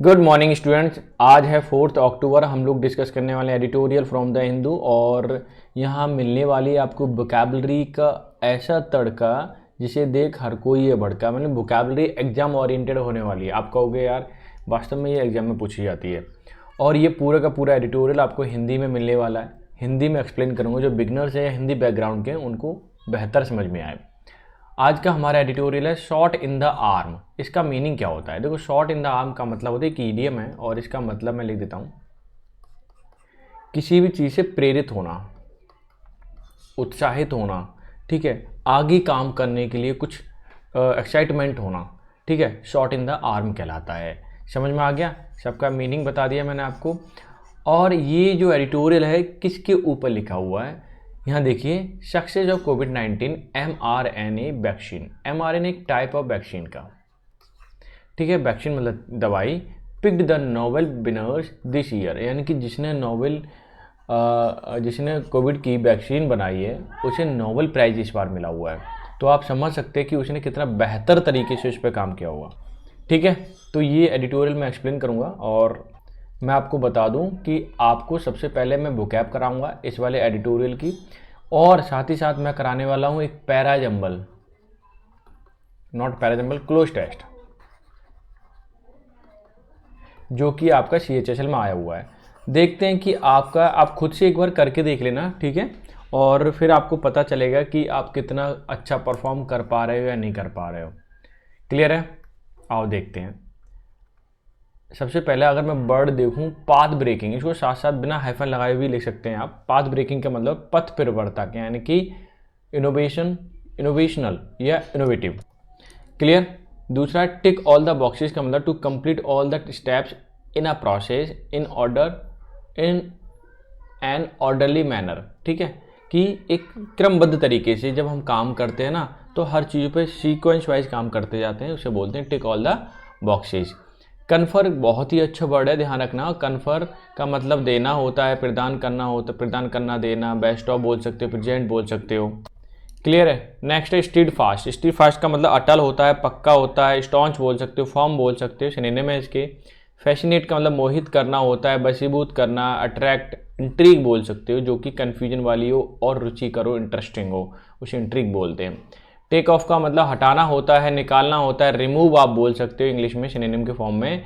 Good morning students. आज है 4 अक्टूबर। हम लोग डिस्कस करने वाले एडिटोरियल फ्रॉम द हिंदू और यहाँ मिलने वाली आपको वोकैबलरी का ऐसा तड़का जिसे देख हर कोई ये भड़का। मतलब वोकैबलरी एग्जाम ओरिएंटेड होने वाली है। आप कहोगे यार वास्तव में ये एग्जाम में पूछी जाती है। और ये पूरा का पूरा एडिटोरियल आपको हिंदी में मिलने वाला है। हिंदी में एक्सप्लेन करूँगा, जो बिगनर्स है या हिंदी बैकग्राउंड के उनको बेहतर समझ में आए। आज का हमारा एडिटोरियल है शॉट इन द आर्म। इसका मीनिंग क्या होता है? देखो, शॉट इन द आर्म का मतलब होता है कि ईडियम है और इसका मतलब मैं लिख देता हूँ, किसी भी चीज़ से प्रेरित होना, उत्साहित होना, ठीक है, आगे काम करने के लिए कुछ एक्साइटमेंट होना, ठीक है, शॉट इन द आर्म कहलाता है। समझ में आ गया? सबका मीनिंग बता दिया मैंने आपको। और ये जो एडिटोरियल है किसके ऊपर लिखा हुआ है, यहाँ देखिए, success of covid mRNA vaccine. mRNA एक टाइप ऑफ वैक्सीन का, ठीक है, वैक्सीन मतलब दवाई। Picked the Nobel winners this year, यानी कि जिसने कोविड की वैक्सीन बनाई है उसे नोबेल प्राइज इस बार मिला हुआ है। तो आप समझ सकते हैं कि उसने कितना बेहतर तरीके से उस पर काम किया हुआ। ठीक है, तो ये एडिटोरियल मैं एक्सप्लेन करूँगा और मैं आपको बता दूं कि आपको सबसे पहले मैं वोकैब कराऊंगा इस वाले एडिटोरियल की, और साथ ही साथ मैं कराने वाला हूं एक parajumble, not parajumble, cloze test, जो कि आपका CHSL में आया हुआ है। देखते हैं कि आप खुद से एक बार करके देख लेना, ठीक है, और फिर आपको पता चलेगा कि आप कितना अच्छा परफॉर्म कर पा रहे हो या नहीं कर पा रहे हो। क्लियर है? आओ देखते हैं। सबसे पहले अगर मैं वर्ड देखूं, पाथ ब्रेकिंग, इसको साथ साथ बिना हाइफन लगाए भी लिख सकते हैं आप। पाथ ब्रेकिंग का मतलब पथ परिवर्तक, यानी कि इनोवेशनल या इनोवेटिव। क्लियर? दूसरा, टिक ऑल द बॉक्सेस का मतलब to complete all the steps in a process in an orderly manner, ठीक है, कि एक क्रमबद्ध तरीके से जब हम काम करते हैं ना तो हर चीज़ पे सीक्वेंस वाइज काम करते जाते हैं, उसे बोलते हैं टिक ऑल द बॉक्सेस। कन्फर बहुत ही अच्छा वर्ड है, ध्यान रखना। कन्फर का मतलब देना होता है, प्रदान करना होता है, प्रदान करना, देना। बेस्ट ऑफ बोल सकते हो, प्रेजेंट बोल सकते हो। क्लियर है? नेक्स्ट है स्टीड फास्ट। स्टीड फास्ट का मतलब अटल होता है, पक्का होता है। स्टॉन्च बोल सकते हो, फॉर्म बोल सकते हो, सिनोनिम है इसके। फैसिनेट का मतलब मोहित करना होता है, बसीबूत करना। अट्रैक्ट, इंट्रीग बोल सकते हो, जो कि कन्फ्यूजन वाली हो और रुचि करो, इंटरेस्टिंग हो, उसे इंट्रीग बोलते हैं। टेक ऑफ का मतलब हटाना होता है, निकालना होता है। रिमूव आप बोल सकते हो इंग्लिश में सिनोनिम के फॉर्म में।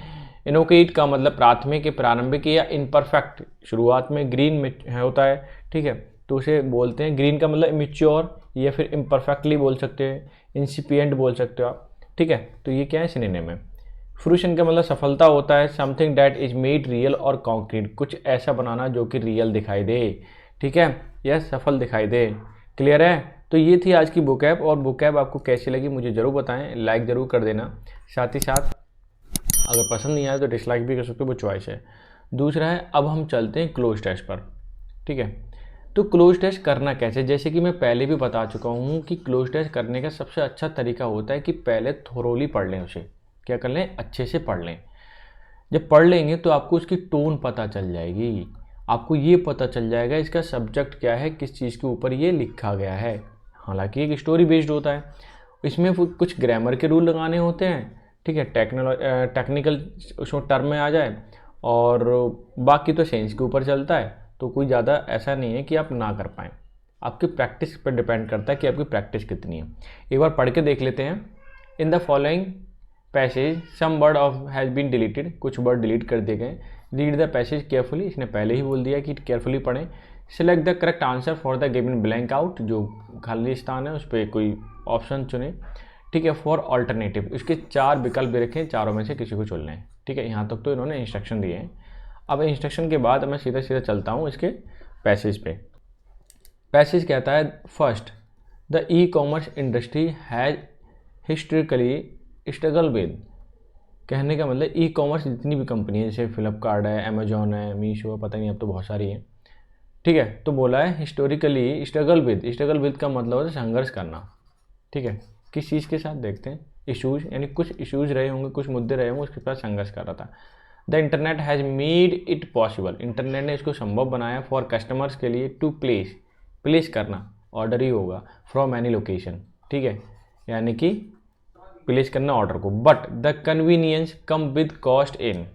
इनोकेट का मतलब प्राथमिक, प्रारंभिक या इनपरफेक्ट, शुरुआत में ग्रीन में होता है, ठीक है, तो उसे बोलते हैं। ग्रीन का मतलब इमेच्योर या फिर इम्परफेक्टली बोल सकते हैं, इंसिपिएंट बोल सकते हो आप, ठीक है। तो ये क्या है? सिनोनिम है। फ्रूशन का मतलब सफलता होता है, something that is made real और कॉन्क्रीट, कुछ ऐसा बनाना जो कि रियल दिखाई दे, ठीक है, या सफल दिखाई दे। क्लियर है? तो ये थी आज की वोकैब, और वोकैब आपको कैसी लगी मुझे ज़रूर बताएं, लाइक ज़रूर कर देना। साथ ही साथ अगर पसंद नहीं आया तो डिसलाइक भी कर सकते हो, वो चॉइस है। दूसरा है, अब हम चलते हैं क्लोज टेस्ट पर, ठीक है। तो क्लोज टेस्ट करना कैसे, जैसे कि मैं पहले भी बता चुका हूँ कि क्लोज टेस्ट करने का सबसे अच्छा तरीका होता है कि पहले थोरोली पढ़ लें उसे। क्या कर लें? अच्छे से पढ़ लें। जब पढ़ लेंगे तो आपको उसकी टोन पता चल जाएगी, आपको ये पता चल जाएगा इसका सब्जेक्ट क्या है, किस चीज़ के ऊपर ये लिखा गया है। हालांकि एक स्टोरी बेस्ड होता है, इसमें कुछ ग्रामर के रूल लगाने होते हैं, ठीक है, टेक्निकल उसमें टर्म में आ जाए, और बाकी तो सेंस के ऊपर चलता है। तो कोई ज़्यादा ऐसा नहीं है कि आप ना कर पाएँ, आपकी प्रैक्टिस पर डिपेंड करता है कि आपकी प्रैक्टिस कितनी है। एक बार पढ़ के देख लेते हैं। In the following passage some word of has been deleted, कुछ वर्ड डिलीट कर दिए गए। रीड द पैसेज केयरफुली, इसने पहले ही बोल दिया कि केयरफुली पढ़ें। Select the correct answer for the given blank out, जो खाली स्थान है उस पर कोई ऑप्शन चुनें, ठीक है। फॉर ऑल्टरनेटिव, इसके 4 विकल्प भी रखें, चारों में से किसी को चुन लें, ठीक है। यहाँ तक तो इन्होंने इंस्ट्रक्शन दिए हैं। अब इंस्ट्रक्शन के बाद मैं सीधा सीधा चलता हूँ इसके पैसेज पे। पैसेज कहता है, first, the e commerce industry has historically struggle with. कहने का मतलब ई कॉमर्स जितनी भी कंपनी है, जैसे फ्लिपकार्ट है, अमेजोन है, मीशो है, पता नहीं अब तो बहुत सारी हैं, ठीक है। तो बोला है historically struggle with. Struggle with का मतलब होता है संघर्ष करना, ठीक है। किस चीज़ के साथ? देखते हैं। इशूज़, यानी कुछ इशूज़ रहे होंगे, कुछ मुद्दे रहे होंगे, उसके साथ संघर्ष कर रहा था। The internet has made it possible, internet ने इसको संभव बनाया फॉर कस्टमर्स के लिए टू प्लेस करना, ऑर्डर ही होगा, फ्रॉम एनी लोकेशन, ठीक है, यानी कि प्लेस करना ऑर्डर को। But the convenience come with cost in,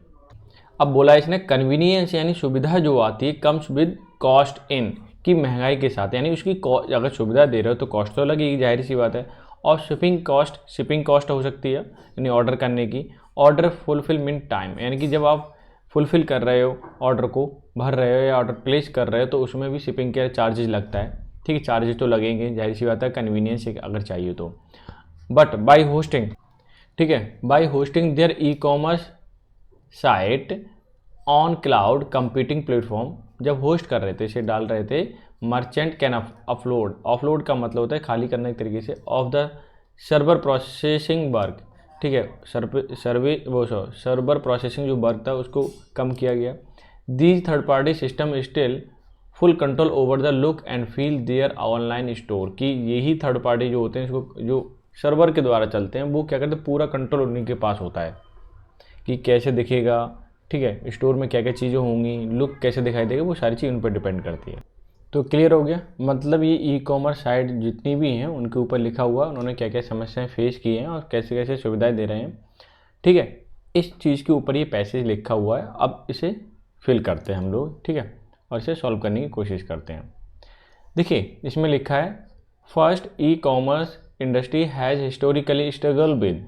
अब बोला इसने कन्वीनियंस यानी सुविधा जो आती है कम्स विद कॉस्ट इन, की महंगाई के साथ, यानी उसकी अगर सुविधा दे रहे हो तो कॉस्ट तो लगेगी, जाहिर सी बात है। और शिपिंग कॉस्ट हो सकती है यानी ऑर्डर करने की। ऑर्डर फुलफिलमेंट टाइम, यानी कि जब आप फुलफ़िल कर रहे हो, ऑर्डर को भर रहे हो या ऑर्डर प्लेस कर रहे हो तो उसमें भी शिपिंग के चार्जेस लगता है, ठीक है। चार्जेस तो लगेंगे, जाहिर सी बात है, कन्वीनियंस अगर चाहिए तो। बट बाय होस्टिंग, ठीक है, by hosting their e commerce site on cloud computing platform, जब होस्ट कर रहे थे, इसे डाल रहे थे, मर्चेंट कैन ऑफलोड का मतलब होता है खाली करने के तरीके से, of the server processing work, ठीक है, सर्वर प्रोसेसिंग जो वर्क था उसको कम किया गया। These third party system still full control over the look and feel their online store, की यही थर्ड पार्टी जो होते हैं इसको जो सर्वर के द्वारा चलते हैं वो क्या करते हैं, पूरा कंट्रोल उन्हीं के पास होता है कि कैसे दिखेगा, ठीक है, स्टोर में क्या क्या चीज़ें होंगी, लुक कैसे दिखाई देगा, वो सारी चीज़ उन पर डिपेंड करती है। तो क्लियर हो गया, मतलब ये ई कॉमर्स साइट जितनी भी हैं उनके ऊपर लिखा हुआ उन्होंने क्या क्या समस्याएं फेस की हैं और कैसे कैसे सुविधाएं दे रहे हैं, ठीक है। इस चीज़ के ऊपर ये पैसेज लिखा हुआ है, अब इसे फिल करते हैं हम लोग, ठीक है, और इसे सॉल्व करने की कोशिश करते हैं। देखिए इसमें लिखा है first, E commerce industry has historically struggle with,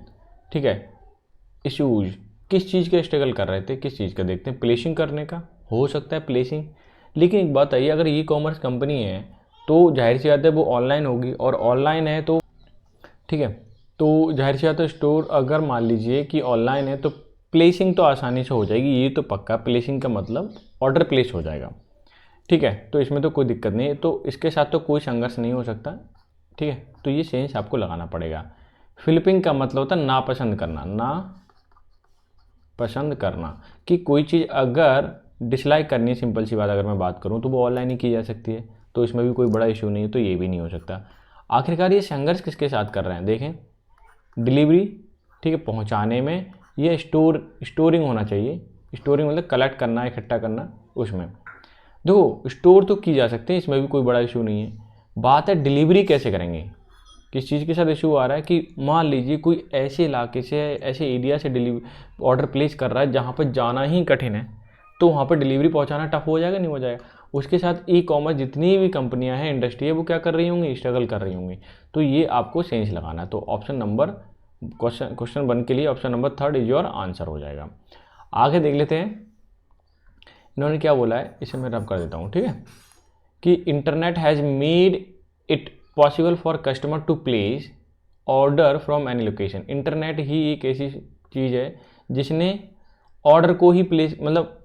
ठीक है, इशूज़, किस चीज़ का स्ट्रगल कर रहे थे, किस चीज़ का देखते हैं, प्लेसिंग करने का हो सकता है, प्लेसिंग। लेकिन एक बात आइए, अगर ई कॉमर्स कंपनी है तो जाहिर सी बात है वो ऑनलाइन होगी, और ऑनलाइन है तो, ठीक है, तो जाहिर सी बात है स्टोर अगर मान लीजिए कि ऑनलाइन है तो प्लेसिंग तो आसानी से हो जाएगी, ये तो पक्का, प्लेसिंग का मतलब ऑर्डर प्लेस हो जाएगा, ठीक है, तो इसमें तो कोई दिक्कत नहीं है, तो इसके साथ तो कोई संघर्ष नहीं हो सकता, ठीक है, तो ये सेंस आपको लगाना पड़ेगा। फ्लिपिंग का मतलब होता है नापसंद करना, ना पसंद करना, कि कोई चीज़ अगर डिसलाइक करनी है, सिंपल सी बात अगर मैं बात करूं तो वो ऑनलाइन ही की जा सकती है, तो इसमें भी कोई बड़ा इशू नहीं है, तो ये भी नहीं हो सकता। आखिरकार ये संघर्ष किसके साथ कर रहे हैं, देखें, डिलीवरी, ठीक है, पहुंचाने में, ये स्टोरिंग होना चाहिए, स्टोरिंग मतलब कलेक्ट करना, इकट्ठा करना, उसमें देखो स्टोर तो की जा सकते हैं, इसमें भी कोई बड़ा इशू नहीं है। बात है डिलीवरी कैसे करेंगे, किस चीज़ के साथ इशू आ रहा है कि मान लीजिए कोई ऐसे इलाके से, ऐसे एरिया से डिलीवरी ऑर्डर प्लेस कर रहा है जहाँ पर जाना ही कठिन है, तो वहाँ पर डिलीवरी पहुँचाना टफ हो जाएगा, नहीं हो जाएगा। उसके साथ ई कॉमर्स जितनी भी कंपनियाँ हैं, इंडस्ट्री है, वो क्या कर रही होंगी, स्ट्रगल कर रही होंगी, तो ये आपको सेंस लगाना है। तो ऑप्शन नंबर, क्वेश्चन 1 के लिए option number 3 is your answer हो जाएगा। आगे देख लेते हैं इन्होंने क्या बोला है, इसे मैं रब कर देता हूँ, ठीक है, कि internet has made it possible for customer to place order from any location. Internet ही एक ऐसी चीज़ है जिसने ऑर्डर को ही प्लेस, मतलब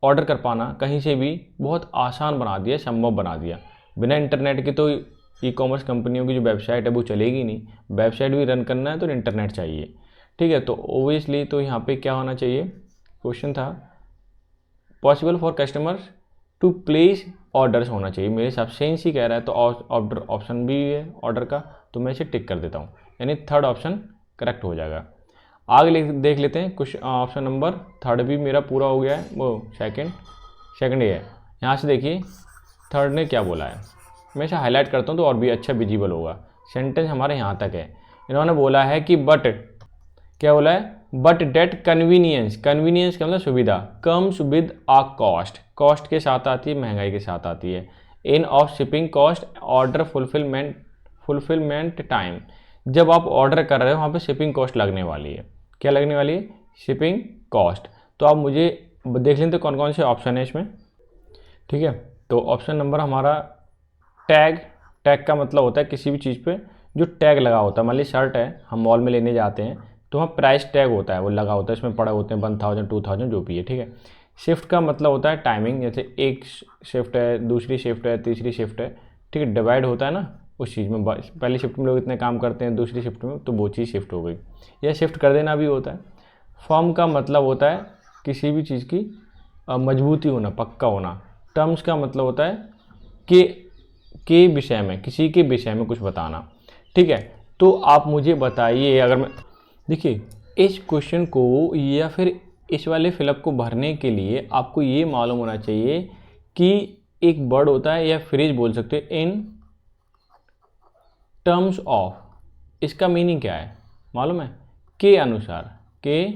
ऑर्डर कर पाना कहीं से भी बहुत आसान बना दिया, संभव बना दिया। बिना इंटरनेट के तो ई कॉमर्स कंपनियों की जो वेबसाइट है वो चलेगी नहीं, वेबसाइट भी रन करना है तो इंटरनेट चाहिए, ठीक है। तो ओबियसली तो यहाँ पे क्या होना चाहिए, क्वेश्चन था possible for customers to place orders होना चाहिए, मेरे हिसाब से ही कह रहा है, तो ऑर्डर ऑप्शन भी है ऑर्डर का, तो मैं इसे टिक कर देता हूँ, यानी 3rd ऑप्शन करेक्ट हो जाएगा। आगे देख लेते हैं, कुछ ऑप्शन नंबर 3 भी मेरा पूरा हो गया है, वो सेकंड ये है। यहाँ से देखिए 3rd ने क्या बोला है, मैं इसे हाईलाइट करता हूँ तो और भी अच्छा विजिबल होगा। सेंटेंस हमारे यहाँ तक है, इन्होंने बोला है कि बट, क्या बोला है, बट डेट कन्वीनियंस का मतलब सुविधा, कम्स विद आ कॉस्ट के साथ आती है, महंगाई के साथ आती है, in of shipping cost, order fulfilment time, जब आप ऑर्डर कर रहे हो वहाँ पे शिपिंग कॉस्ट लगने वाली है, क्या लगने वाली है, शिपिंग कॉस्ट। तो आप मुझे देख लें तो कौन कौन से ऑप्शन है इसमें, ठीक है। तो ऑप्शन नंबर हमारा टैग का मतलब होता है किसी भी चीज़ पे जो टैग लगा होता है, मान ली शर्ट है, हम मॉल में लेने जाते हैं तो वहाँ प्राइस टैग होता है, वो लगा होता है, इसमें पड़े होते हैं 1000 2000 जो भी है, ठीक है। शिफ्ट का मतलब होता है टाइमिंग, जैसे एक शिफ्ट है, दूसरी शिफ्ट है, तीसरी शिफ्ट है, ठीक है, डिवाइड होता है ना उस चीज़ में, पहली शिफ्ट में लोग इतने काम करते हैं, दूसरी शिफ्ट में तो वो चीज़ शिफ्ट हो गई, या शिफ्ट कर देना भी होता है। फॉर्म का मतलब होता है किसी भी चीज़ की मजबूती होना, पक्का होना। टर्म्स का मतलब होता है के विषय में, किसी के विषय में कुछ बताना, ठीक है। तो आप मुझे बताइए, अगर मैं देखिए इस क्वेश्चन को या फिर इस वाले फिलअप को भरने के लिए आपको ये मालूम होना चाहिए कि एक वर्ड होता है या फ्रेज बोल सकते हैं, इन टर्म्स ऑफ, इसका मीनिंग क्या है मालूम है, के अनुसार, के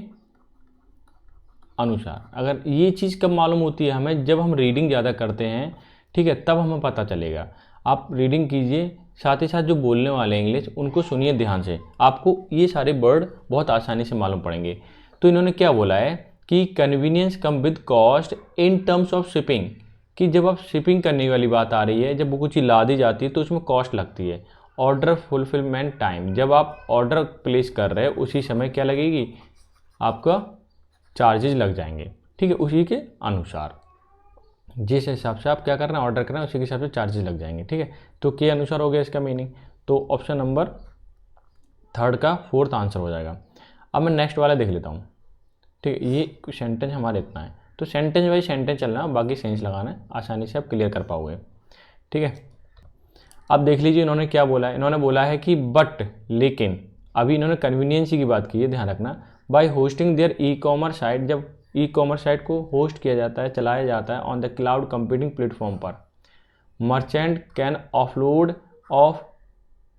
अनुसार। अगर ये चीज़ कब मालूम होती है हमें, जब हम रीडिंग ज़्यादा करते हैं, ठीक है, तब हमें पता चलेगा। आप रीडिंग कीजिए, साथ ही साथ जो बोलने वाले इंग्लिश उनको सुनिए ध्यान से, आपको ये सारे वर्ड बहुत आसानी से मालूम पड़ेंगे। तो इन्होंने क्या बोला है कि convenience come with cost in terms of shipping, कि जब आप शिपिंग करने वाली बात आ रही है, जब वो कुछ चीज़ ला दी जाती है तो उसमें कॉस्ट लगती है। ऑर्डर फुलफिलमेंट टाइम, जब आप ऑर्डर प्लेस कर रहे हैं उसी समय क्या लगेगी, आपका चार्जेस लग जाएंगे, ठीक है, उसी के अनुसार, जिस हिसाब से आप क्या कर रहे हैं ऑर्डर कर रहे हैं उसी के हिसाब से चार्जेस लग जाएंगे, ठीक है। तो के अनुसार हो गया इसका मीनिंग। तो ऑप्शन नंबर 3 का 4th आंसर हो जाएगा। अब मैं नेक्स्ट वाला देख लेता हूँ, ठीक है। ये सेंटेंस हमारा इतना है, तो सेंटेंस वाइज सेंटेंस चलना, बाकी सेंस लगाना है, आसानी से आप क्लियर कर पाओगे, ठीक है। अब देख लीजिए इन्होंने क्या बोला है, इन्होंने बोला है कि बट, लेकिन, अभी इन्होंने कन्वीनियंसी की बात की है, ध्यान रखना। By hosting their e commerce site, जब ई कॉमर्स साइट को होस्ट किया जाता है, चलाया जाता है on the cloud computing platform पर, merchant can offload of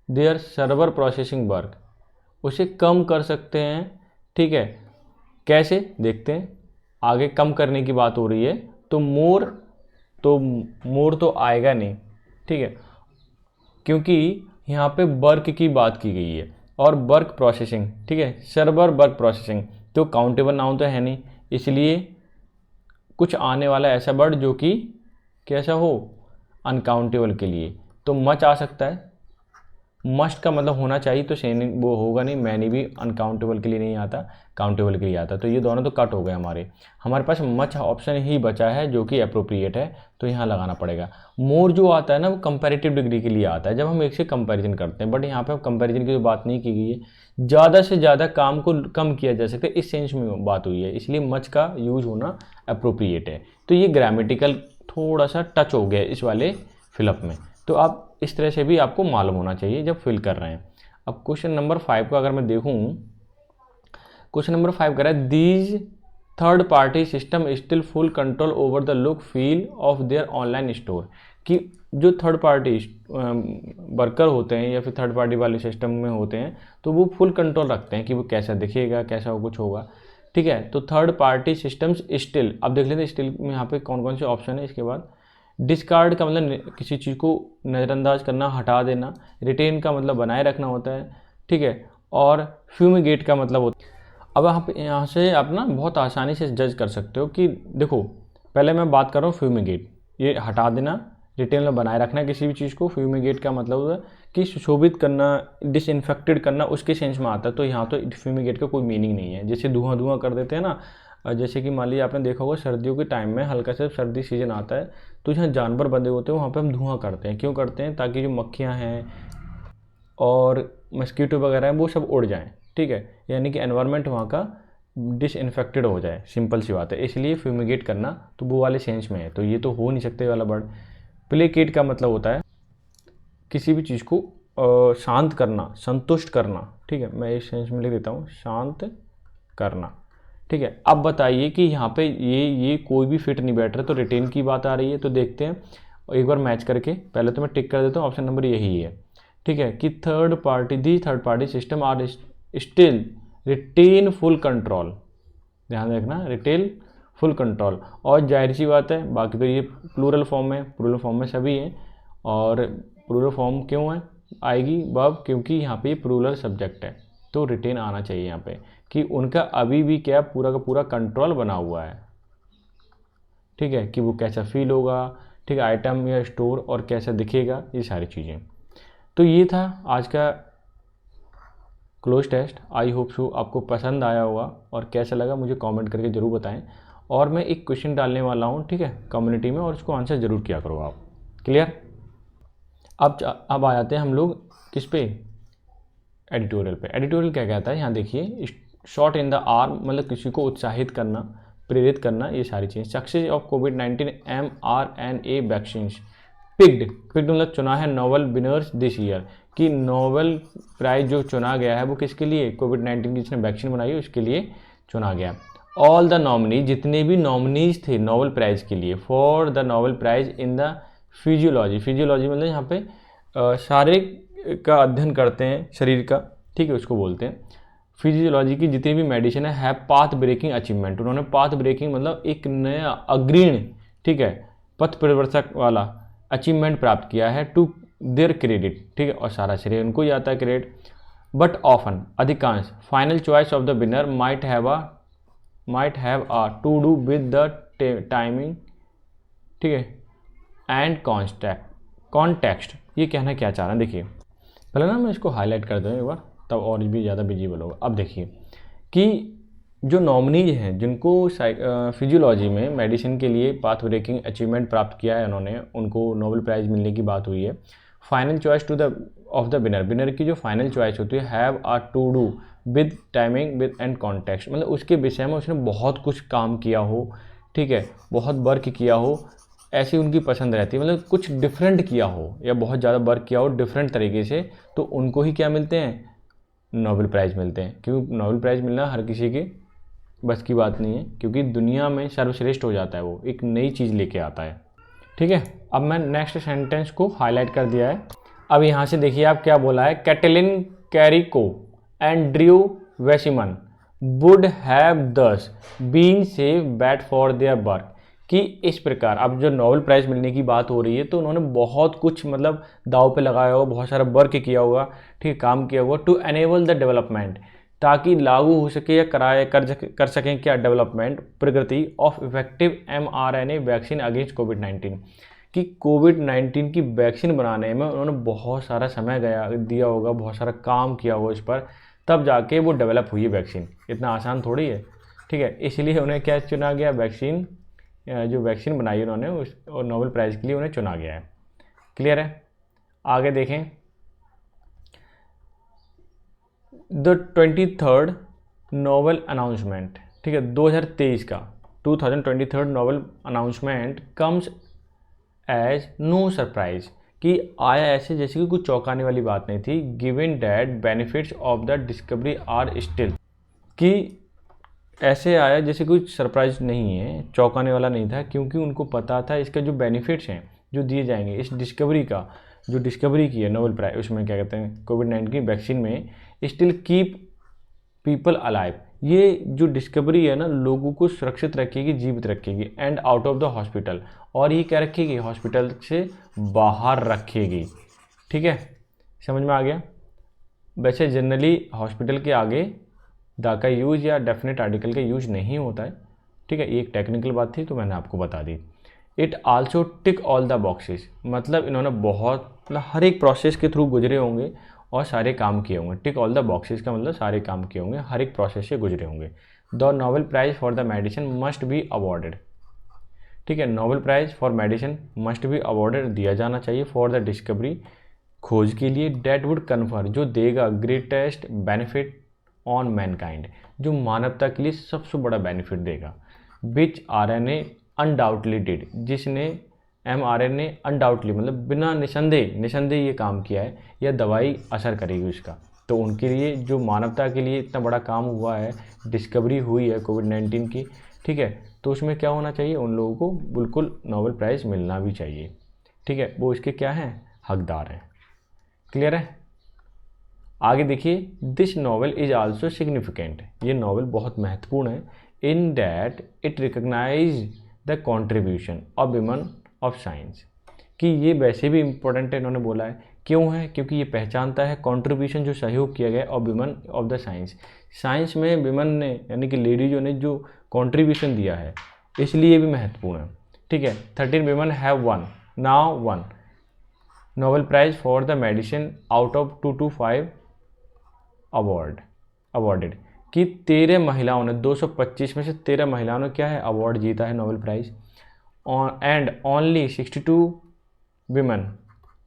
their server processing work, उसे कम कर सकते हैं, ठीक है। कैसे देखते हैं, आगे कम करने की बात हो रही है, तो मोर तो आएगा नहीं, ठीक है, क्योंकि यहाँ पे वर्क की बात की गई है और वर्क प्रोसेसिंग, ठीक है, सर्वर वर्क प्रोसेसिंग, तो काउंटेबल नाउन तो है नहीं, इसलिए कुछ आने वाला ऐसा वर्ड जो कि कैसा हो, अनकाउंटेबल के लिए, तो मच आ सकता है। मस्ट का मतलब होना चाहिए, तो सेनी वो होगा नहीं, मैनी भी अनकाउंटेबल के लिए नहीं आता, काउंटेबल के लिए आता, तो ये दोनों तो कट हो गए हमारे पास मच ऑप्शन ही बचा है जो कि अप्रोप्रिएट है, तो यहाँ लगाना पड़ेगा। मोर जो आता है ना वो कंपैरेटिव डिग्री के लिए आता है, जब हम एक से कंपैरिजन करते हैं, बट यहाँ पे हम कंपैरिजन की जो बात नहीं की गई है, ज़्यादा से ज़्यादा काम को कम किया जा सकता है, इस सेंस में बात हुई है, इसलिए मच का यूज होना अप्रोप्रिएट है। तो ये ग्रामेटिकल थोड़ा सा टच हो गया इस वाले फिलअप में, तो आप इस तरह से भी आपको मालूम होना चाहिए जब फिल कर रहे हैं। अब क्वेश्चन नंबर 5 का अगर मैं देखूं, क्वेश्चन नंबर 5 कह रहा है these third party system still full control over the look feel of their online store, कि जो थर्ड पार्टी वर्कर होते हैं या फिर थर्ड पार्टी वाले सिस्टम में होते हैं, तो वो फुल कंट्रोल रखते हैं कि वो कैसा दिखेगा, कैसा वो कुछ होगा, ठीक है। तो थर्ड पार्टी सिस्टम्स स्टिल, अब देख लेते हैं स्टिल में यहाँ पे कौन कौन से ऑप्शन है। इसके बाद डिस्कार्ड का मतलब किसी चीज़ को नज़रअंदाज करना, हटा देना। रिटेन का मतलब बनाए रखना होता है, ठीक है। और फ्यूमिगेट का मतलब होता है। अब आप यहाँ से आप ना बहुत आसानी से जज कर सकते हो कि देखो, पहले मैं बात कर रहा हूँ फ्यूमिगेट, ये हटा देना, रिटेन में बनाए रखना किसी भी चीज़ को। फ्यूमिगेट का मतलब है कि सुशोभित करना, डिसइंफेक्टेड करना, उसके सेंस में आता है। तो यहाँ तो फ्यूमिगेट का कोई मीनिंग नहीं है। जैसे धुआं कर देते हैं ना, जैसे कि मान लीजिए आपने देखा होगा सर्दियों के टाइम में हल्का से सर्दी सीजन आता है, तो जहाँ जानवर बंधे होते हैं वहाँ पे हम धुआं करते हैं। क्यों करते हैं? ताकि जो मक्खियाँ हैं और मस्कीटो वगैरह हैं वो सब उड़ जाएं, ठीक है, यानी कि एनवायरनमेंट वहाँ का डिसइंफेक्टेड हो जाए, सिंपल सी बात है। इसलिए फ्यूमिगेट करना तो वो वाले सेंस में है, तो ये तो हो नहीं सकते वाला वर्ड। प्लेकेट का मतलब होता है किसी भी चीज़ को शांत करना, संतुष्ट करना, ठीक है, मैं इस सेंस में लिख देता हूँ, शांत करना, ठीक है। अब बताइए कि यहाँ पे ये कोई भी फिट नहीं बैठ रहा, तो रिटेन की बात आ रही है, तो देखते हैं एक बार मैच करके। पहले तो मैं टिक कर देता हूँ, ऑप्शन नंबर यही है, ठीक है, कि third party system are still retain full control, ध्यान रखना, रिटेन फुल कंट्रोल। और जाहिर सी बात है, बाकी तो ये प्लूरल फॉर्म है, प्लूरल फॉर्म में सभी हैं। और प्लूरल फॉर्म क्यों है आएगी वर्ब? क्योंकि यहाँ पे प्लूरल सब्जेक्ट है, तो रिटेन आना चाहिए यहाँ पे, कि उनका अभी भी क्या पूरा का पूरा कंट्रोल बना हुआ है, ठीक है, कि वो कैसा फील होगा, ठीक है, आइटम या स्टोर, और कैसा दिखेगा, ये सारी चीज़ें। तो ये था आज का cloze test. I hope so आपको पसंद आया होगा, और कैसा लगा मुझे कमेंट करके ज़रूर बताएं। और मैं एक क्वेश्चन डालने वाला हूँ, ठीक है, कम्युनिटी में, और उसको आंसर ज़रूर किया करो आप। क्लियर? अब आ जाते हैं हम लोग किस पे, एडिटोरियल पे। एडिटोरियल क्या कहता है, यहाँ देखिए, शॉट इन द आर्म मतलब किसी को उत्साहित करना, प्रेरित करना, ये सारी चीज़ें। Success of covid mRNA vaccines picked मतलब चुना है नोबेल विनर्स दिस ईयर, कि नोबेल प्राइज जो चुना गया है वो किसके लिए, कोविड-19 की जिसने वैक्सीन बनाई है उसके लिए चुना गया। ऑल द नॉमिनीज, जितने भी नॉमिनीज थे नोबेल प्राइज के लिए, for the Nobel prize in the physiology मतलब यहाँ पे शारीरिक का अध्ययन करते हैं शरीर का, ठीक है, उसको बोलते हैं, फिजियोलॉजी की जितनी भी मेडिसिन है पाथ ब्रेकिंग अचीवमेंट, उन्होंने पाथ ब्रेकिंग मतलब एक नया अग्रणी, ठीक है, पथ प्रवर्तक वाला अचीवमेंट प्राप्त किया है टू देयर क्रेडिट, ठीक है, और सारा श्रेय उनको ही आता है क्रेडिट। बट ऑफन अधिकांश final choice of the winner might have a to do with the timing, ठीक है, एंड कॉन्टेक्स्ट। ये कहना क्या चाह रहा है, देखिए पहले ना मैं इसको हाईलाइट कर दूँ एक बार, तब और भी ज़्यादा विजिबल होगा। अब देखिए कि जो नॉमिनीज हैं जिनको फिजियोलॉजी में मेडिसिन के लिए पाथ ब्रेकिंग अचीवमेंट प्राप्त किया है उन्होंने, उनको नोबेल प्राइज़ मिलने की बात हुई है। Final choice to the of the winner की जो फाइनल चॉइस होती है have a to do with timing with and context, मतलब उसके विषय में उसने बहुत कुछ काम किया हो, ठीक है, बहुत वर्क किया हो, ऐसी उनकी पसंद रहती है, मतलब कुछ डिफरेंट किया हो या बहुत ज़्यादा वर्क किया हो डिफरेंट तरीके से, तो उनको ही क्या मिलते हैं, नोबेल प्राइज़ मिलते हैं। क्योंकि नोबेल प्राइज़ मिलना हर किसी के बस की बात नहीं है, क्योंकि दुनिया में सर्वश्रेष्ठ हो जाता है, वो एक नई चीज़ लेके आता है, ठीक है। अब मैं नेक्स्ट सेंटेंस को हाईलाइट कर दिया है। अब यहाँ से देखिए आप क्या बोला है, Katalin Kariko and Drew Weissman would have thus been save but for their work, कि इस प्रकार अब जो नोबेल प्राइज़ मिलने की बात हो रही है तो उन्होंने बहुत कुछ मतलब दाव पे लगाया होगा, बहुत सारा वर्क किया होगा, ठीक है, काम किया होगा टू एनेबल द डेवलपमेंट, ताकि लागू हो सके या कर सकें क्या डेवलपमेंट प्रगति of effective mRNA vaccine against कोविड-19, कि कोविड-19 की वैक्सीन बनाने में उन्होंने बहुत सारा समय दिया होगा, बहुत सारा काम किया होगा इस पर, तब जाके वो डेवलप हुई है वैक्सीन, इतना आसान थोड़ी है, ठीक है। इसलिए उन्हें क्या चुना गया, वैक्सीन, जो वैक्सीन बनाई उन्होंने उस और नोबेल प्राइज़ के लिए उन्हें चुना गया है। क्लियर है। आगे देखें, द 23rd नोबेल अनाउंसमेंट, ठीक है, 2023 का 2023 Nobel announcement comes as no surprise, कि आया ऐसे जैसे कि कुछ चौंकाने वाली बात नहीं थी, given that benefits of the discovery are still, कि ऐसे आया जैसे कुछ सरप्राइज नहीं है, चौंकाने वाला नहीं था, क्योंकि उनको पता था इसके जो बेनिफिट्स हैं जो दिए जाएंगे इस डिस्कवरी का, जो डिस्कवरी की है नोबेल प्राइज, उसमें क्या कहते हैं कोविड-19 की वैक्सीन में, स्टिल कीप पीपल अलाइव, ये जो डिस्कवरी है ना लोगों को सुरक्षित रखेगी, जीवित रखेगी, and out of the hospital, और ये क्या रखेगी, हॉस्पिटल से बाहर रखेगी, ठीक है, समझ में आ गया। वैसे जनरली हॉस्पिटल के आगे द का यूज या डेफिनेट आर्टिकल का यूज नहीं होता है, ठीक है, ये एक टेक्निकल बात थी तो मैंने आपको बता दी। It also tick all the boxes, मतलब इन्होंने बहुत मतलब हर एक प्रोसेस के थ्रू गुजरे होंगे और सारे काम किए होंगे। टिक ऑल द बॉक्सेस का मतलब सारे काम किए होंगे, हर एक प्रोसेस से गुजरे होंगे। The Nobel prize for the medicine must be awarded, ठीक है, Nobel prize for medicine must be awarded, दिया जाना चाहिए, फॉर द डिस्कवरी, खोज के लिए, डेट वुड कन्फर, जो देगा ग्रेटेस्ट बेनिफिट ऑन मैनकाइंड, जो मानवता के लिए सबसे बड़ा बेनिफिट देगा, विच RNA अनडाउटली डिड, जिसने mRNA अनडाउटली मतलब बिना निसंदेह ये काम किया है, यह दवाई असर करेगी उसका, तो उनके लिए जो मानवता के लिए इतना बड़ा काम हुआ है, डिस्कवरी हुई है कोविड-19 की, ठीक है, तो उसमें क्या होना चाहिए, उन लोगों को बिल्कुल नोबेल प्राइज़ मिलना भी चाहिए, ठीक है, वो इसके क्या हैं, हकदार हैं। क्लियर है। आगे देखिए, this novel is also significant, ये नॉवल बहुत महत्वपूर्ण है, in that it recognise the contribution of women of science, कि ये वैसे भी इम्पोर्टेंट है, इन्होंने बोला है, क्यों है, क्योंकि ये पहचानता है कॉन्ट्रीब्यूशन, जो सहयोग किया गया of women of the science, science में विमन ने यानी कि लेडीजों ने जो कॉन्ट्रीब्यूशन दिया है, इसलिए ये भी महत्वपूर्ण है, ठीक है। 13 women have won Nobel prize for the medicine out of 225 awarded, कि 13 महिलाओं ने 225 में से 13 महिलाओं ने क्या है, अवार्ड जीता है Nobel prize, and only 62 women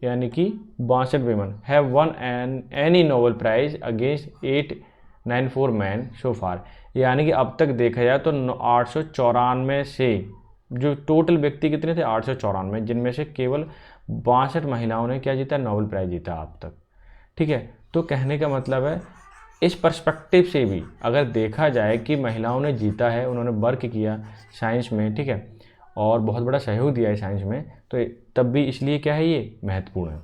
यानी कि 62 women have won any Nobel prize against 894 men so far, यानी कि अब तक देखा जाए तो 894 से जो टोटल व्यक्ति कितने थे 894, जिनमें से केवल 62 महिलाओं ने क्या जीता, नोबेल प्राइज़ जीता अब तक, ठीक है। तो कहने का मतलब है इस पर्सपेक्टिव से भी अगर देखा जाए कि महिलाओं ने जीता है, उन्होंने वर्क किया साइंस में, ठीक है, और बहुत बड़ा सहयोग दिया है साइंस में, तो तब भी इसलिए क्या है, ये महत्वपूर्ण है,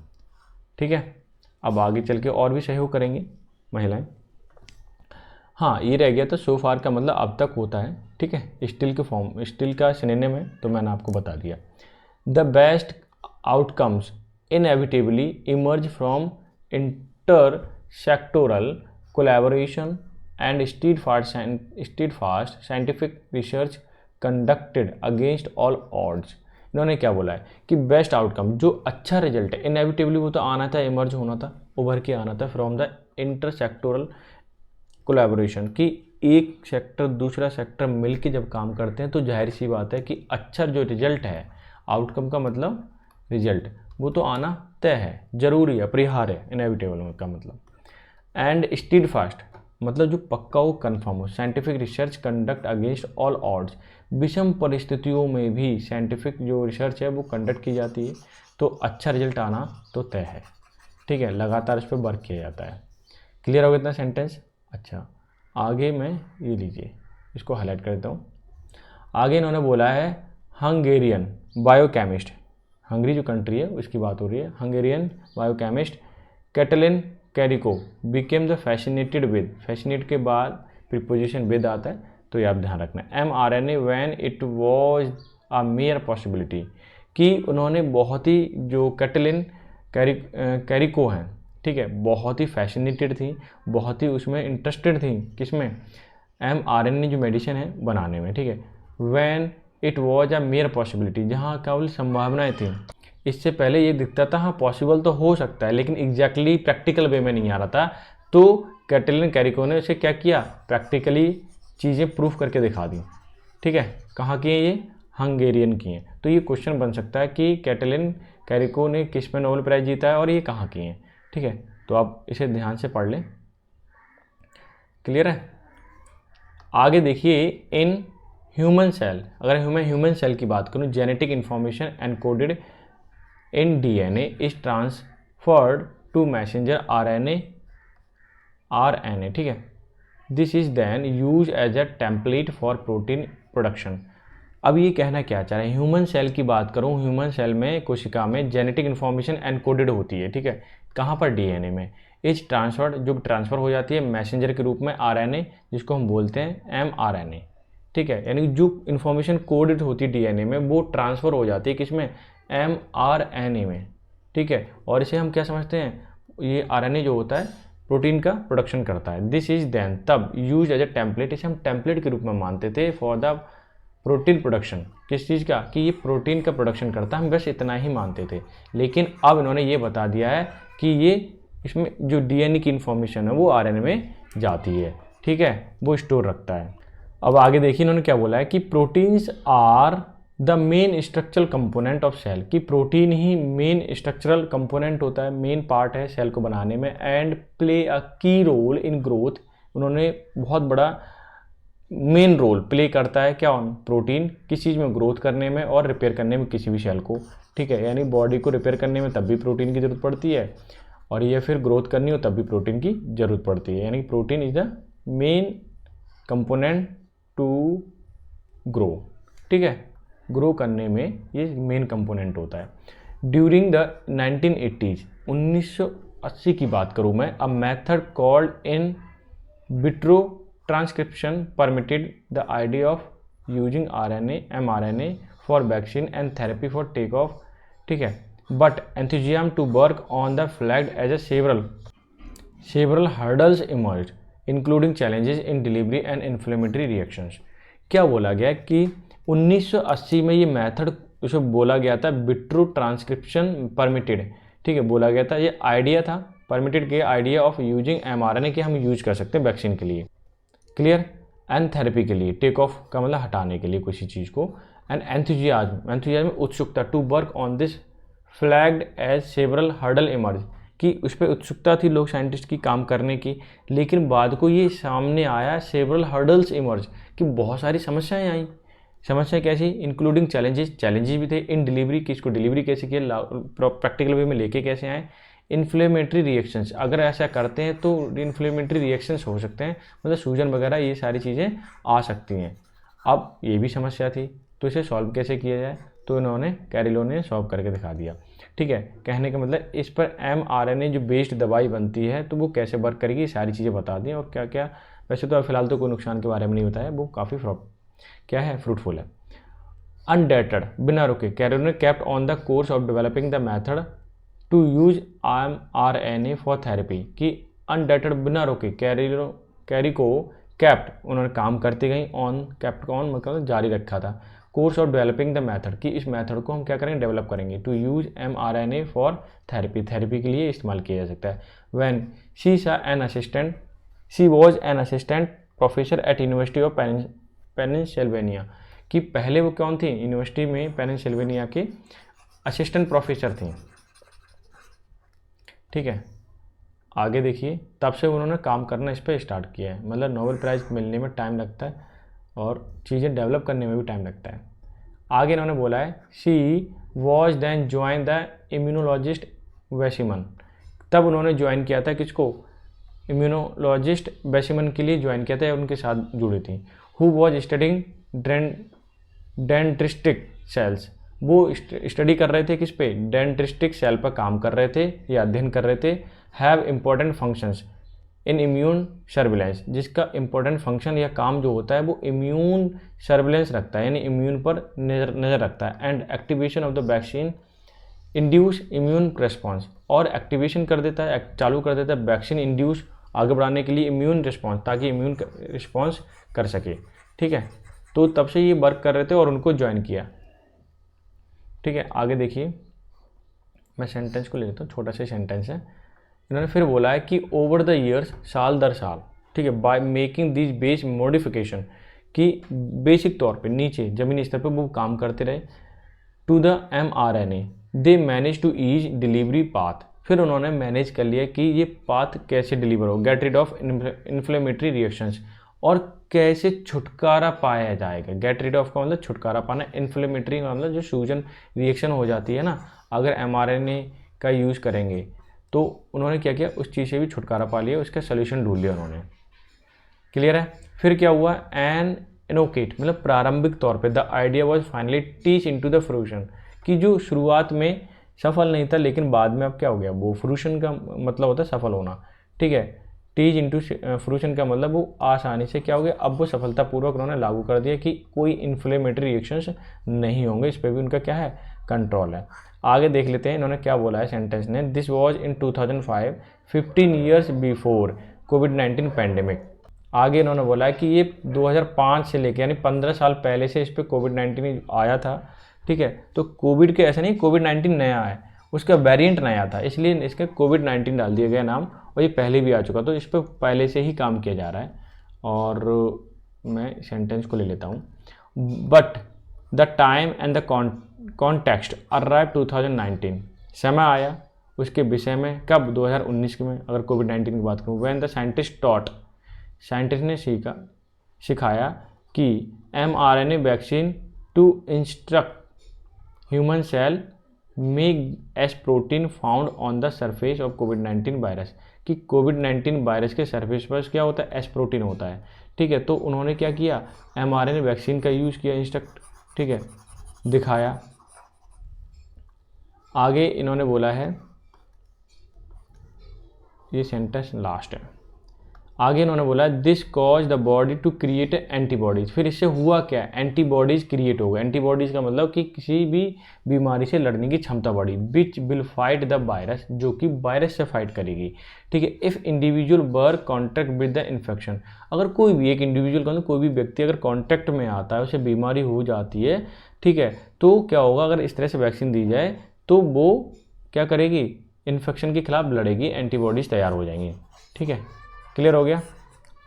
ठीक है। अब आगे चल के और भी सहयोग करेंगी महिलाएं। हाँ ये रह गया था सो फार का मतलब अब तक होता है, ठीक है, स्टिल के फॉर्म, स्टिल का सिनोनिम है तो मैंने आपको बता दिया। The best outcomes inevitably emerge from intersectoral collaboration and steadfast scientific research conducted against all odds। इन्होंने क्या बोला है कि बेस्ट आउटकम, जो अच्छा रिजल्ट है, इनएविटेबली वो तो आना था, इमर्ज होना था, उभर के आना था फ्रॉम द इंटरसेक्टोरल कोलैबोरेशन, कि एक सेक्टर दूसरा सेक्टर मिलके जब काम करते हैं तो जाहिर सी बात है कि अच्छा जो रिजल्ट है, आउटकम का मतलब रिजल्ट, वो तो आना तय है, जरूरी है, अपरिहार्य है, इनएविटेबल का मतलब। एंड स्टीड फास्ट मतलब जो पक्का हो, कन्फर्म हो। Scientific research conduct against all odds, विषम परिस्थितियों में भी साइंटिफिक जो रिसर्च है वो कंडक्ट की जाती है, तो अच्छा रिजल्ट आना तो तय है, ठीक है, लगातार इस पर वर्क किया जाता है। क्लियर हो गया इतना सेंटेंस? अच्छा, आगे मैं ये लीजिए, इसको हाईलाइट कर देता हूँ। आगे इन्होंने बोला है हंगेरियन बायोकेमिस्ट, हंगरी जो कंट्री है उसकी बात हो रही है, Hungarian biochemist Katalin Kariko became the fascinated with, fascinate के बाद प्रीपोजिशन विद आता है तो ये आप ध्यान रखना, mRNA when it was a mayor possibility, कि उन्होंने बहुत ही, जो कैटलिन कैरिको हैं, ठीक है, बहुत ही फैसिनेटेड थी, बहुत ही उसमें इंटरेस्टेड थी, किसमें, mRNA जो मेडिसिन है बनाने में, ठीक है, when it was a mayor possibility, जहाँ केवल संभावनाएं थी। इससे पहले ये दिखता था हाँ पॉसिबल तो हो सकता है, लेकिन एग्जैक्टली प्रैक्टिकल वे में नहीं आ रहा था, तो कैटलिन कैरिको ने उसे क्या किया, प्रैक्टिकली चीज़ें प्रूफ करके दिखा दी, ठीक है। कहाँ की हैं ये, हंगेरियन की हैं। तो ये क्वेश्चन बन सकता है कि कैटलिन कैरिको ने किस में नोबेल प्राइज़ जीता है और ये कहाँ की हैं, ठीक है। तो आप इसे ध्यान से पढ़ लें, क्लियर है। आगे देखिए, इन ह्यूमन सेल, अगर ह्यूमन सेल की बात करूँ, genetic information encoded in DNA is transferred to messenger RNA, ठीक है। This is then use as a template for protein production. अब ये कहना क्या चाह रहे हैं, ह्यूमन सेल की बात करूँ, ह्यूमन सेल में, कोशिका में जेनेटिक इन्फॉर्मेशन एनकोडेड होती है, ठीक है, कहाँ पर, डीएनए में। इज ट्रांसफर्ड, जो ट्रांसफ़र हो जाती है मैसेंजर के रूप में आरएनए, जिसको हम बोलते हैं एमआरएनए, ठीक है, यानी जो इन्फॉर्मेशन कोडेड होती है डीएनए में वो ट्रांसफ़र हो जाती है किसमें, एमआरएनए में, ठीक है। और इसे हम क्या समझते हैं, ये आरएनए जो होता है प्रोटीन का प्रोडक्शन करता है। दिस इज देन, तब यूज एज अ टेम्पलेट, इसे हम टेम्पलेट के रूप में मानते थे फॉर द प्रोटीन प्रोडक्शन, किस चीज़ का, कि ये प्रोटीन का प्रोडक्शन करता है, हम बस इतना ही मानते थे। लेकिन अब इन्होंने ये बता दिया है कि ये इसमें जो डीएनए की इन्फॉर्मेशन है वो आरएनए में जाती है, ठीक है, वो स्टोर रखता है। अब आगे देखिए इन्होंने क्या बोला है कि proteins are the main structural component of cell, कि प्रोटीन ही मेन स्ट्रक्चरल कंपोनेंट होता है, मेन पार्ट है सेल को बनाने में, एंड प्ले अ की रोल इन ग्रोथ, उन्होंने बहुत बड़ा मेन रोल प्ले करता है क्या, प्रोटीन किस चीज़ में, ग्रोथ करने में और रिपेयर करने में किसी भी सेल को, ठीक है, यानी बॉडी को रिपेयर करने में तब भी प्रोटीन की ज़रूरत पड़ती है, और ये फिर ग्रोथ करनी हो तब भी प्रोटीन की ज़रूरत पड़ती है, यानी protein is the main component to grow, ठीक है, ग्रो करने में ये मेन कंपोनेंट होता है। ड्यूरिंग द 1980s, 1980 की बात करूँ मैं, a method called in vitro transcription permitted the idea of using RNA mRNA for vaccine and therapy for take off, ठीक है, but enthusiasm to work on the flagged as a several hurdles emerged, including challenges in delivery and inflammatory reactions। क्या बोला गया कि 1980 में ये method उसे बोला गया था विट्रो ट्रांसक्रिप्शन परमिटेड, ठीक है, बोला गया था, ये आइडिया था, परमिटेड के आइडिया ऑफ यूजिंग mRNA के हम यूज कर सकते हैं वैक्सीन के लिए, क्लियर, एंड थेरेपी के लिए, टेक ऑफ का मतलब हटाने के लिए किसी चीज़ को, एंड एंथुजियाज्म उत्सुकता to work on this flagged as several hurdle emerge, कि उस पर उत्सुकता थी लोग साइंटिस्ट की काम करने की, लेकिन बाद को ये सामने आया सेवरल हर्डल्स इमर्ज, कि बहुत सारी समस्याएं आई। समस्या कैसी, इंक्लूडिंग चैलेंजेस भी थे, इन डिलीवरी, कि इसको डिलीवरी कैसे किया, प्रैक्टिकल वे में लेके कैसे आए, इन्फ्लेमेटरी रिएक्शंस, अगर ऐसा करते हैं तो इन्फ्लेमेटरी रिएक्शंस हो सकते हैं, मतलब सूजन वगैरह ये सारी चीज़ें आ सकती हैं। अब ये भी समस्या थी, तो इसे सॉल्व कैसे किया जाए, तो इन्होंने कैरिलो ने सॉल्व करके दिखा दिया, ठीक है। कहने का मतलब इस पर mRNA जो बेस्ड दवाई बनती है तो वो कैसे वर्क करेगी, सारी चीज़ें बता दी, और क्या क्या वैसे तो फिलहाल तो कोई नुकसान के बारे में नहीं बताया, वो काफ़ी क्या है, फ्रूटफुल है। अनडेटेड, बिना रुके, कैरियर ने kept on the course of developing the method to use mRNA for therapy, कि अनडेटेड, बिना रुके, कैरी को कैप्ट, उन्होंने काम करते गई, ऑन, कैप्ट ऑन मतलब जारी रखा था, course of developing the method, कि इस मेथड को हम क्या करेंगे, डेवलप करेंगे, to use mRNA for therapy, therapy के लिए इस्तेमाल किया जा सकता है। When she was an assistant professor at university of Pennsylvania, कि पहले वो कौन थी, यूनिवर्सिटी में पेनिनसिल्वेनिया की असिस्टेंट प्रोफेसर थी। ठीक है, आगे देखिए, तब से उन्होंने काम करना इस पर स्टार्ट किया है। मतलब नोबेल प्राइज़ मिलने में टाइम लगता है और चीज़ें डेवलप करने में भी टाइम लगता है। आगे इन्होंने बोला है she was then join the immunologist Weissman, तब उन्होंने ज्वाइन किया था किसको, इम्यूनोलॉजिस्ट वेसिमन के लिए ज्वाइन किया था या उनके साथ जुड़ी थी। हु वॉज स्टडिंग डेंटिस्टिक सेल्स, वो स्टडी कर रहे थे किस पे, डेंटिस्टिक सेल पर काम कर रहे थे या अध्ययन कर रहे थे। Have important functions in immune surveillance, जिसका इम्पोर्टेंट फंक्शन या काम जो होता है वो इम्यून सर्विलेंस रखता है, यानी इम्यून पर नज़र रखता है। And activation of the vaccine induce immune response, और एक्टिवेशन कर देता है, चालू कर देता है वैक्सीन इंड्यूस, आगे बढ़ाने के लिए इम्यून रिस्पॉन्स, ताकि इम्यून रिस्पॉन्स कर सके। ठीक है, तो तब से ये वर्क कर रहे थे और उनको ज्वाइन किया। ठीक है, आगे देखिए, मैं सेंटेंस को ले लेता हूँ, छोटा सा सेंटेंस है। इन्होंने फिर बोला है कि ओवर द ईयर्स, साल दर साल, ठीक है, by making this base modification, कि बेसिक तौर पे नीचे ज़मीनी स्तर पे वो काम करते रहे, to the mRNA they manage to ease delivery path, फिर उन्होंने मैनेज कर लिया कि ये पाथ कैसे डिलीवर हो, get rid of inflammatory reactions, और कैसे छुटकारा पाया जाएगा। गेट रिड ऑफ का मतलब छुटकारा पाना, इन्फ्लेमेटरी का मतलब जो सूजन रिएक्शन हो जाती है ना, अगर mRNA का यूज़ करेंगे, तो उन्होंने क्या किया, उस चीज़ से भी छुटकारा पा लिया, उसका सोल्यूशन ढूंढ लिया उन्होंने। क्लियर है। फिर क्या हुआ, एन इनोकेट मतलब प्रारंभिक तौर पे, the idea was finally teach into the fruition, कि जो शुरुआत में सफल नहीं था लेकिन बाद में अब क्या हो गया, वो फ्रूशन का मतलब होता है सफल होना। ठीक है, टीज इंटू फ्रूशन का मतलब वो आसानी से क्या हो गया, अब वो सफलतापूर्वक उन्होंने लागू कर दिया कि कोई इन्फ्लेमेटरी रिएक्शंस नहीं होंगे, इस पर भी उनका क्या है, कंट्रोल है। आगे देख लेते हैं इन्होंने क्या बोला है सेंटेंस ने, this was in 2005, 15 years before covid pandemic. आगे इन्होंने बोला है कि ये 2005 से लेकर यानी 15 साल पहले से इस पर कोविड-19 आया था। ठीक है, तो कोविड के ऐसा नहीं, कोविड-19 नया है, उसका वेरिएंट नया था, इसलिए इसका कोविड-19 डाल दिया गया नाम, और ये पहले भी आ चुका, तो इस पर पहले से ही काम किया जा रहा है। और मैं सेंटेंस को ले लेता हूँ, but the time and the context arrive 2019, समय आया उसके विषय में, कब, 2019 में, अगर कोविड-19 की बात करूँ। When the scientist taught, scientist ने सिखाया कि mRNA vaccine to instruct human cell make S protein found on the surface of कोविड-19 वायरस, कि कोविड-19 वायरस के सरफेस पर क्या होता है, एस प्रोटीन होता है। ठीक है, तो उन्होंने क्या किया, mRNA वैक्सीन का यूज़ किया, इंस्ट्रक्ट, ठीक है, दिखाया। आगे इन्होंने बोला है, ये सेंटेंस लास्ट है, आगे इन्होंने बोला this cause the body to create antibodies, फिर इससे हुआ क्या, एंटीबॉडीज़ क्रिएट हो गए। एंटीबॉडीज़ का मतलब कि किसी भी बीमारी से लड़ने की क्षमता बढ़ी, which will fight the virus, जो कि वायरस से फाइट करेगी। ठीक है, if individual were contact with the infection, अगर कोई भी एक इंडिविजुअल का कोई भी व्यक्ति अगर कॉन्टैक्ट में आता है, उसे बीमारी हो जाती है, ठीक है, तो क्या होगा, अगर इस तरह से वैक्सीन दी जाए तो वो क्या करेगी, इन्फेक्शन के खिलाफ लड़ेगी, एंटीबॉडीज़ तैयार हो जाएंगी। ठीक है, क्लियर हो गया।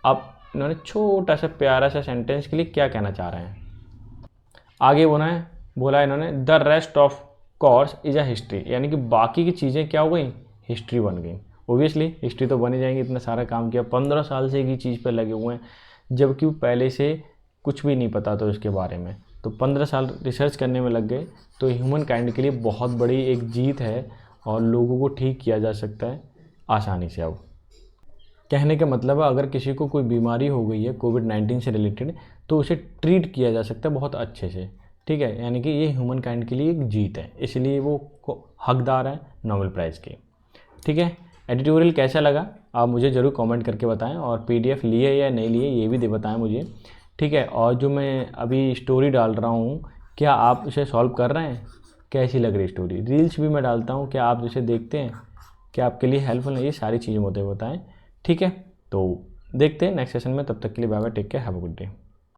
अब इन्होंने छोटा सा प्यारा सा सेंटेंस के लिए क्या कहना चाह रहे हैं, आगे बोला इन्होंने the rest of course is a history, यानी कि बाकी की चीज़ें क्या हो गई, हिस्ट्री बन गई। ओबियसली हिस्ट्री तो बनी जाएंगी, इतना सारा काम किया, 15 साल से एक ही चीज़ पर लगे हुए हैं, जबकि पहले से कुछ भी नहीं पता था उसके बारे में, तो 15 साल रिसर्च करने में लग गए। तो ह्यूमन काइंड के लिए बहुत बड़ी एक जीत है और लोगों को ठीक किया जा सकता है आसानी से। अब कहने का मतलब है, अगर किसी को कोई बीमारी हो गई है कोविड-19 से रिलेटेड, तो उसे ट्रीट किया जा सकता है बहुत अच्छे से। ठीक है, यानी कि ये ह्यूमन काइंड के लिए एक जीत है, इसलिए वो हकदार है नोबेल प्राइज़ के। ठीक है, एडिटोरियल कैसा लगा आप मुझे ज़रूर कमेंट करके बताएं, और पीडीएफ लिए या नहीं लिए ये भी बताएं मुझे, ठीक है। और जो मैं अभी स्टोरी डाल रहा हूँ, क्या आप उसे सॉल्व कर रहे हैं, कैसी लग रही स्टोरी। रील्स भी मैं डालता हूँ, क्या आप इसे देखते हैं, क्या आपके लिए हेल्पफुल है, ये सारी चीज़ें मुझे बताएं, ठीक है। तो देखते हैं नेक्स्ट सेशन में, तब तक के लिए bye bye, take care, have a good day.